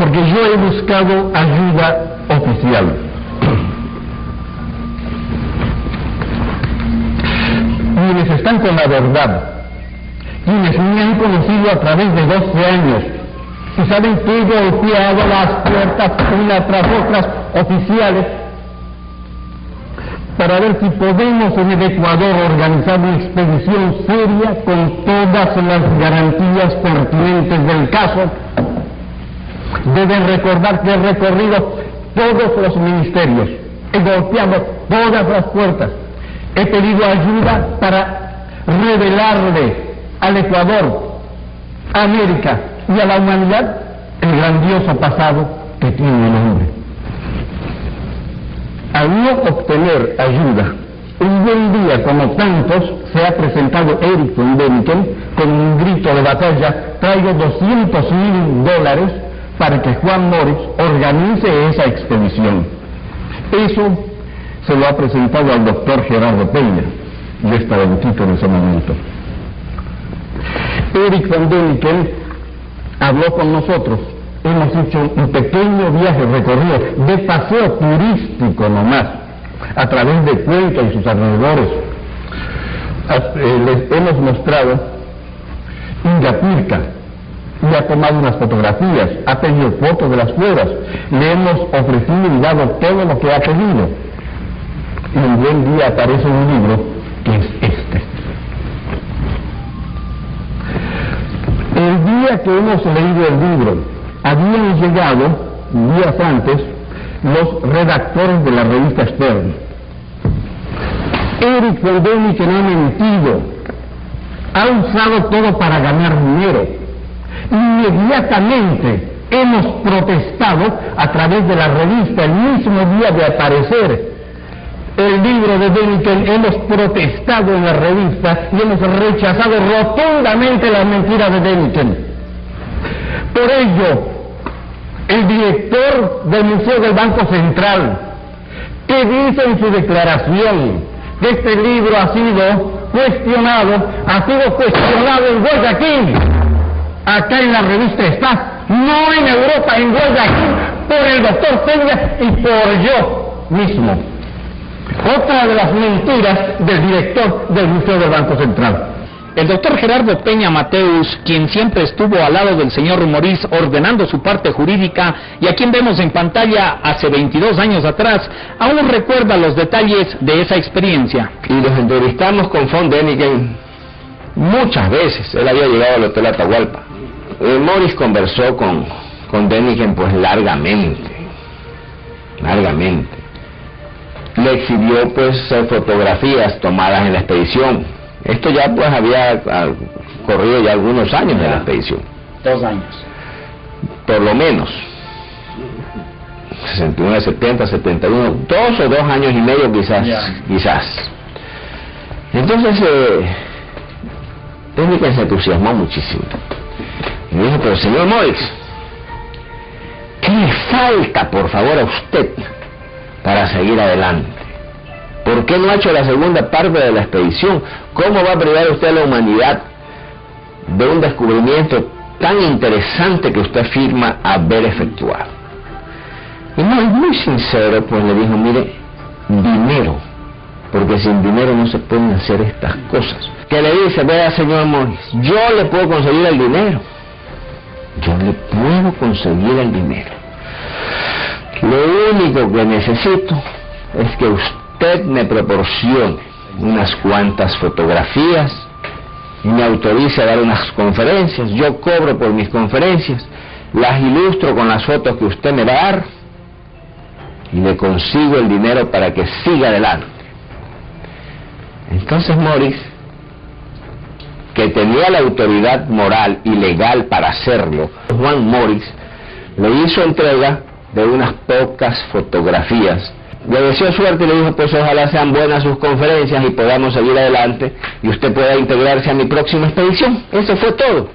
Porque yo he buscado ayuda oficial. Quienes están con la verdad, quienes me han conocido a través de 12 años, y saben que yo he golpeado las puertas una tras otras oficiales para ver si podemos en el Ecuador organizar una expedición seria con todas las garantías pertinentes del caso. Deben recordar que he recorrido todos los ministerios, he golpeado todas las puertas, he pedido ayuda para revelarle al Ecuador, a América y a la humanidad el grandioso pasado que tiene el hombre. Al no obtener ayuda, un buen día como tantos, se ha presentado Erich von Däniken con un grito de batalla: traigo $200.000 para que Juan Moritz organice esa expedición. Eso se lo ha presentado al doctor Gerardo Peña. Yo estaba en Quito en ese momento. Erich von Däniken habló con nosotros. Hemos hecho un pequeño viaje recorrido de paseo turístico nomás, a través de Cuenca y sus alrededores. Les hemos mostrado Ingapirca, y ha tomado unas fotografías, ha pedido fotos de las cuevas, le hemos ofrecido y dado todo lo que ha pedido. Y un buen día aparece un libro que es este. El día que hemos leído el libro, habían llegado, días antes, los redactores de la revista Stern. Erich von Däniken ha mentido, ha usado todo para ganar dinero. Inmediatamente hemos protestado a través de la revista, el mismo día de aparecer el libro de Däniken, hemos protestado en la revista y hemos rechazado rotundamente las mentiras de Däniken. Por ello, el director del Museo del Banco Central, que dice en su declaración que este libro ha sido cuestionado en Guayaquil. Acá en la revista está, no en Europa, en Guayaquil, por el doctor Peña y por yo mismo. Otra de las mentiras del director del Museo del Banco Central. El doctor Gerardo Peña Mateus, quien siempre estuvo al lado del señor Moritz ordenando su parte jurídica y a quien vemos en pantalla hace 22 años atrás, aún recuerda los detalles de esa experiencia. Y los entrevistamos con von Däniken muchas veces. Él había llegado al Hotel Atahualpa. Moritz conversó con Däniken pues largamente. Le exhibió pues fotografías tomadas en la expedición. Esto ya pues había corrido ya algunos años de la expedición. 2 años. Por lo menos. 61, 70, 71, 2 o 2 años y medio quizás. Entonces, Däniken se entusiasmó muchísimo. Y dijo, pero señor Moritz, ¿qué le falta por favor a usted para seguir adelante? ¿Por qué no ha hecho la segunda parte de la expedición? ¿Cómo va a privar usted a la humanidad de un descubrimiento tan interesante que usted afirma haber efectuado? Y muy sincero, pues le dijo, mire, dinero, porque sin dinero no se pueden hacer estas cosas. Que le dice, vea señor Moritz, yo le puedo conseguir el dinero. Lo único que necesito es que usted me proporcione unas cuantas fotografías y me autorice a dar unas conferencias. Yo cobro por mis conferencias, las ilustro con las fotos que usted me va a dar y le consigo el dinero para que siga adelante. Entonces Moritz, que tenía la autoridad moral y legal para hacerlo, Juan Moritz le hizo entrega de unas pocas fotografías. Le deseó suerte y le dijo, pues ojalá sean buenas sus conferencias y podamos seguir adelante y usted pueda integrarse a mi próxima expedición. Eso fue todo.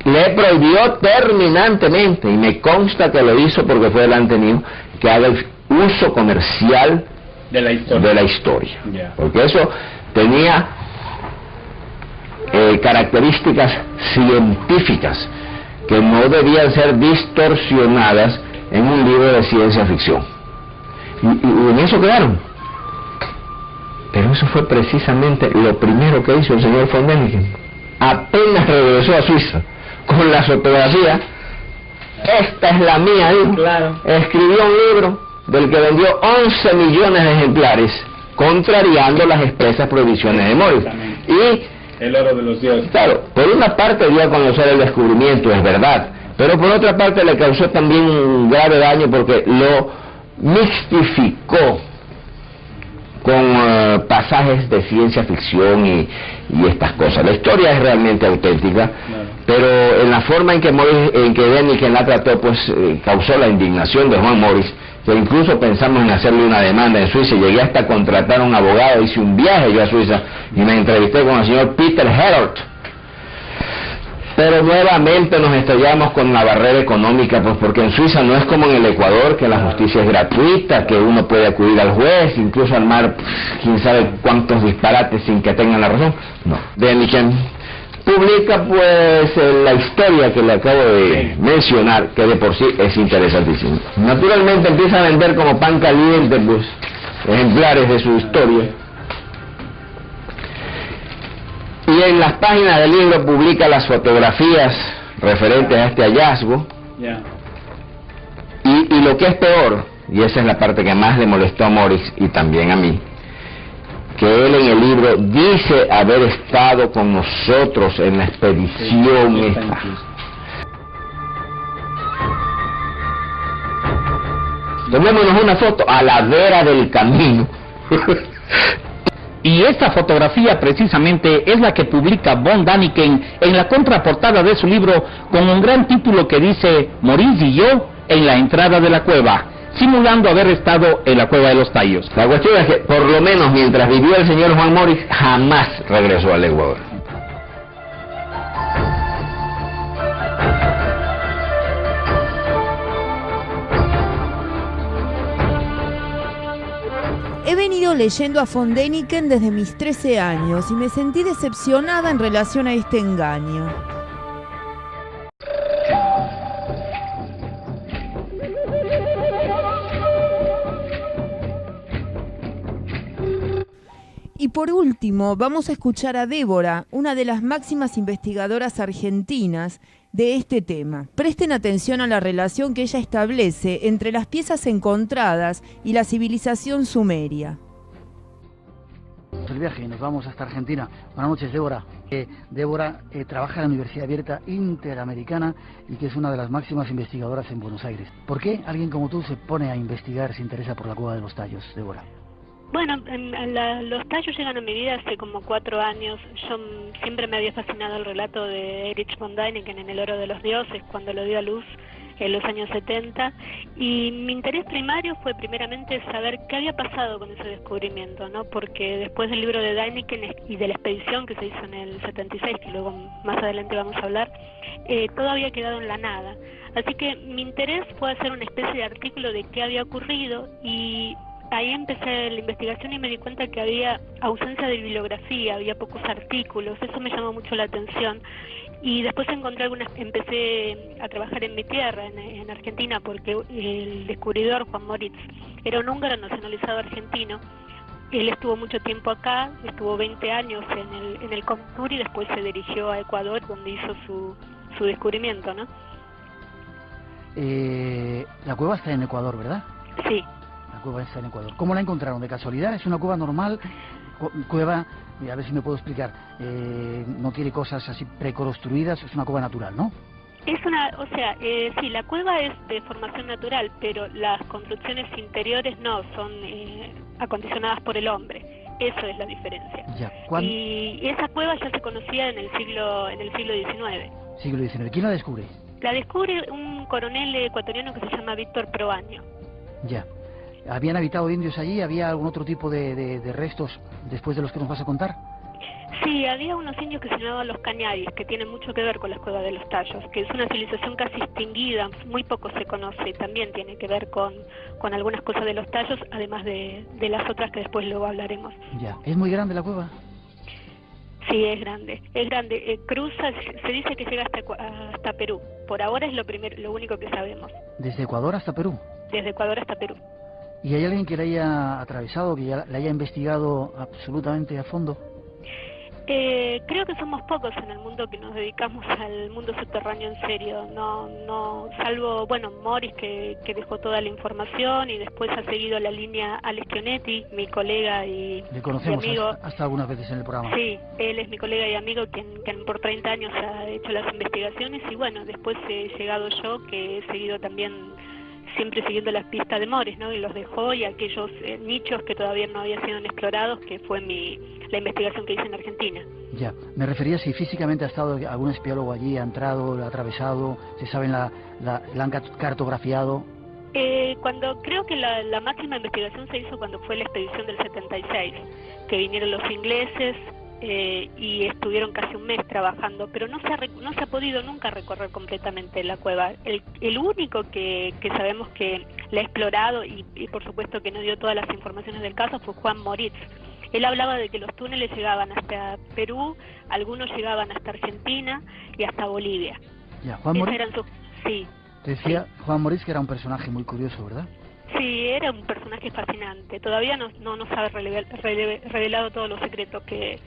Le prohibió terminantemente, y me consta que lo hizo porque fue delante mío, que haga el uso comercial de la historia. Porque eso tenía características científicas que no debían ser distorsionadas en un libro de ciencia ficción. Y en eso quedaron. Pero eso fue precisamente lo primero que hizo el señor von Däniken. Apenas regresó a Suiza con la fotografía, esta es la mía, dijo. Claro. Escribió un libro del que vendió 11 millones de ejemplares, contrariando las expresas prohibiciones de Morris. Y el oro de los dioses. claro, por una parte dio a conocer el descubrimiento, es verdad, pero por otra parte le causó también un grave daño porque lo mistificó con pasajes de ciencia ficción y estas cosas. La historia es realmente auténtica, pero en la forma en que Däniken la trató, pues causó la indignación de Juan Morris, que incluso pensamos en hacerle una demanda en Suiza. Llegué hasta contratar a un abogado, hice un viaje yo a Suiza y me entrevisté con el señor Peter Herert. Pero nuevamente nos estrellamos con la barrera económica, pues porque en Suiza no es como en el Ecuador, que la justicia es gratuita, que uno puede acudir al juez, incluso armar quién sabe cuántos disparates sin que tengan la razón. No. Däniken publica pues la historia que le acabo de mencionar, que de por sí es interesantísima. Naturalmente empieza a vender como pan caliente pues ejemplares de su historia. Y en las páginas del libro publica las fotografías referentes a este hallazgo. Y lo que es peor, y esa es la parte que más le molestó a Morris y también a mí, que él en el libro dice haber estado con nosotros en la expedición esta. Tomémonos una foto a la vera del camino. Y esta fotografía precisamente es la que publica von Däniken en la contraportada de su libro con un gran título que dice Morris y yo en la entrada de la cueva, simulando haber estado en la cueva de los Tallos. La cuestión es que por lo menos mientras vivió el señor Juan Morris jamás regresó al Ecuador. He venido leyendo a von Däniken desde mis 13 años y me sentí decepcionada en relación a este engaño. Y por último, vamos a escuchar a Débora, una de las máximas investigadoras argentinas de este tema. Presten atención a la relación que ella establece entre las piezas encontradas y la civilización sumeria. El viaje y nos vamos hasta Argentina. Buenas noches, Débora. Débora trabaja en la Universidad Abierta Interamericana y que es una de las máximas investigadoras en Buenos Aires. ¿Por qué alguien como tú se pone a investigar, se interesa por la Cueva de los Tallos, Débora? Bueno, los tallos llegan a mi vida hace como 4 años. Yo siempre me había fascinado el relato de Erich von Däniken en El oro de los dioses, cuando lo dio a luz en los años 70, y mi interés primario fue primeramente saber qué había pasado con ese descubrimiento, ¿no? Porque después del libro de Däniken y de la expedición que se hizo en el 76, que luego más adelante vamos a hablar, todo había quedado en la nada. Así que mi interés fue hacer una especie de artículo de qué había ocurrido, y ahí empecé la investigación y me di cuenta que había ausencia de bibliografía, había pocos artículos, eso me llamó mucho la atención. Y después empecé a trabajar en mi tierra, en Argentina, porque el descubridor, Juan Moritz, era un húngaro nacionalizado argentino. Él estuvo mucho tiempo acá, estuvo 20 años en el CONTUR y después se dirigió a Ecuador, donde hizo su descubrimiento, ¿no? La cueva está en Ecuador, ¿verdad? Sí. La cueva está en Ecuador. ¿Cómo la encontraron? ¿De casualidad? ¿Es una cueva normal? Cueva, a ver si me puedo explicar, no tiene cosas así preconstruidas, es una cueva natural, ¿no? Sí, la cueva es de formación natural, pero las construcciones interiores no, son acondicionadas por el hombre. Eso es la diferencia. Ya, y esa cueva ya se conocía en el siglo XIX. Siglo XIX. ¿Quién la descubre? La descubre un coronel ecuatoriano que se llama Víctor Proaño. Ya. ¿Habían habitado indios allí? ¿Había algún otro tipo de restos después de los que nos vas a contar? Sí, había unos indios que se llamaban los cañaris, que tienen mucho que ver con la Cueva de los Tallos, que es una civilización casi extinguida, muy poco se conoce, también tiene que ver con algunas cosas de los Tallos, además de las otras que después luego hablaremos. Ya. ¿Es muy grande la cueva? Sí, es grande, es grande. Cruza, se dice que llega hasta Perú. Por ahora es lo único que sabemos. ¿Desde Ecuador hasta Perú? Desde Ecuador hasta Perú. ¿Y hay alguien que la haya atravesado, que ya la haya investigado absolutamente a fondo? Creo que somos pocos en el mundo que nos dedicamos al mundo subterráneo en serio, no, salvo, bueno, Morris que dejó toda la información y después ha seguido la línea Alex Chionetti, mi colega y Le conocemos, y amigo. hasta algunas veces en el programa. Sí, él es mi colega y amigo quien por 30 años ha hecho las investigaciones y bueno, después he llegado yo que he seguido también siempre siguiendo las pistas de Morris, ¿no? Y los dejó y aquellos nichos que todavía no habían sido explorados, que fue la investigación que hice en Argentina. Ya, me refería si físicamente ha estado algún espiólogo allí, ha entrado, lo ha atravesado, se saben la han cartografiado. Creo que la máxima investigación se hizo cuando fue la expedición del 76, que vinieron los ingleses y estuvieron casi un mes trabajando, pero no se ha podido nunca recorrer completamente la cueva. El único que sabemos que la ha explorado y por supuesto que nos dio todas las informaciones del caso fue Juan Moritz. Él hablaba de que los túneles llegaban hasta Perú, algunos llegaban hasta Argentina y hasta Bolivia. Ya, Juan Moritz. Sí. Te decía Juan Moritz que era un personaje muy curioso, ¿verdad? Sí, era un personaje fascinante. Todavía no nos ha revelado todos los secretos que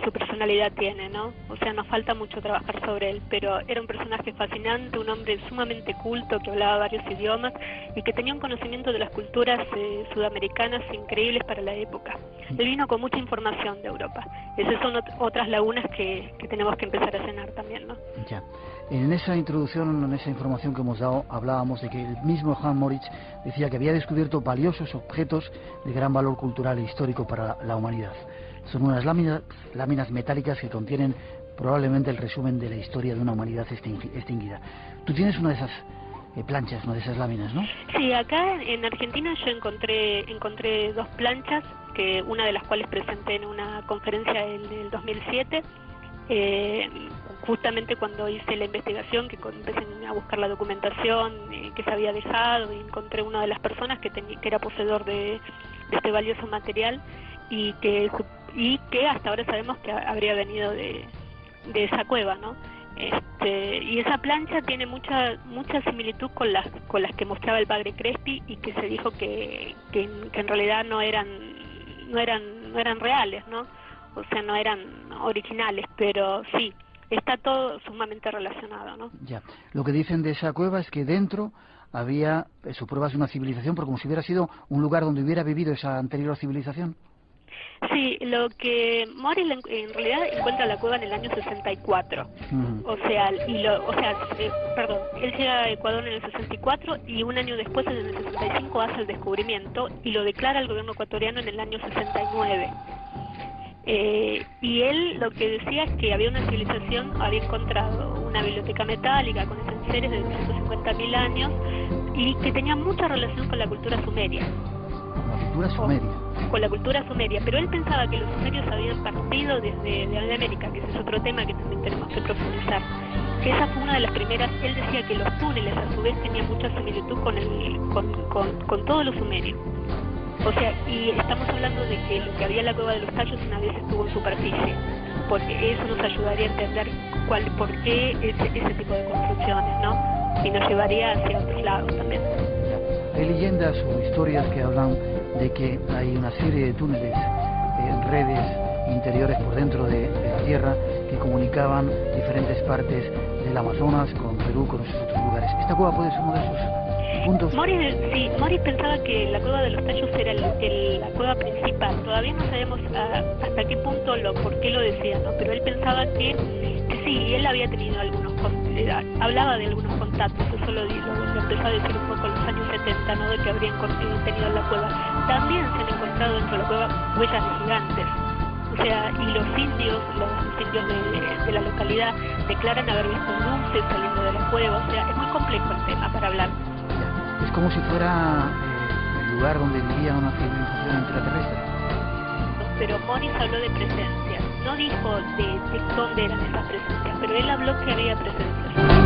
su personalidad tiene, ¿no? O sea, nos falta mucho trabajar sobre él, pero era un personaje fascinante, un hombre sumamente culto que hablaba varios idiomas y que tenía un conocimiento de las culturas sudamericanas increíbles para la época. Él vino con mucha información de Europa. Esas son otras lagunas que tenemos que empezar a llenar también, ¿no? Ya. En esa introducción, en esa información que hemos dado, hablábamos de que el mismo Juan Moritz decía que había descubierto valiosos objetos de gran valor cultural e histórico para la humanidad. Son unas láminas metálicas que contienen probablemente el resumen de la historia de una humanidad extinguida. Tú tienes una de esas planchas, una de esas láminas, ¿no? Sí, acá en Argentina yo encontré dos planchas, que una de las cuales presenté en una conferencia en el 2007, justamente cuando hice la investigación, que empecé a buscar la documentación que se había dejado, y encontré una de las personas que era poseedor de este valioso material y que hasta ahora sabemos que habría venido de esa cueva, ¿no? Y esa plancha tiene mucha similitud con las que mostraba el padre Crespi y que se dijo que en realidad no eran reales, ¿no? O sea, no eran originales, pero sí, está todo sumamente relacionado, ¿no? Ya. Lo que dicen de esa cueva es que dentro había pruebas de una civilización, pero como si hubiera sido un lugar donde hubiera vivido esa anterior civilización. Sí, lo que Morris en realidad encuentra la cueva en el año 64. Perdón, él llega a Ecuador en el 64 y un año después, en el 65, hace el descubrimiento y lo declara el gobierno ecuatoriano en el año 69. Y él lo que decía es que había una civilización, había encontrado una biblioteca metálica con enseres de 250.000 años y que tenía mucha relación con la cultura sumeria. ¿La cultura sumeria? Con la cultura sumeria, pero él pensaba que los sumerios habían partido de América, que ese es otro tema que también tenemos que profundizar. Esa fue una de las primeras. Él decía que los túneles a su vez tenían mucha similitud con todo lo sumerio. O sea, y estamos hablando de que lo que había en la cueva de los Tallos una vez estuvo en superficie, porque eso nos ayudaría a entender por qué ese tipo de construcciones, ¿no? Y nos llevaría hacia otros lados también. Hay leyendas o historias que hablan de que hay una serie de túneles, redes interiores por dentro de la Tierra que comunicaban diferentes partes del Amazonas con Perú, con esos otros lugares. ¿Esta cueva puede ser uno de esos puntos? Morris pensaba que la cueva de los Tallos era la cueva principal. Todavía no sabemos hasta qué punto, por qué lo decía, ¿no? Pero él pensaba que sí, él había tenido hablaba de algunos contactos, eso lo empezó a decir un poco en los años 70, ¿no? De que habrían tenido en la cueva. También se han encontrado dentro de la cueva huellas de gigantes. O sea, y los indios de la localidad declaran haber visto luces saliendo de la cueva. O sea, es muy complejo el tema para hablar. Es como si fuera el lugar donde vivía una civilización intraterrestre. Pero Morris habló de presencias, no dijo de dónde eran esas presencias, pero él habló que había presencias.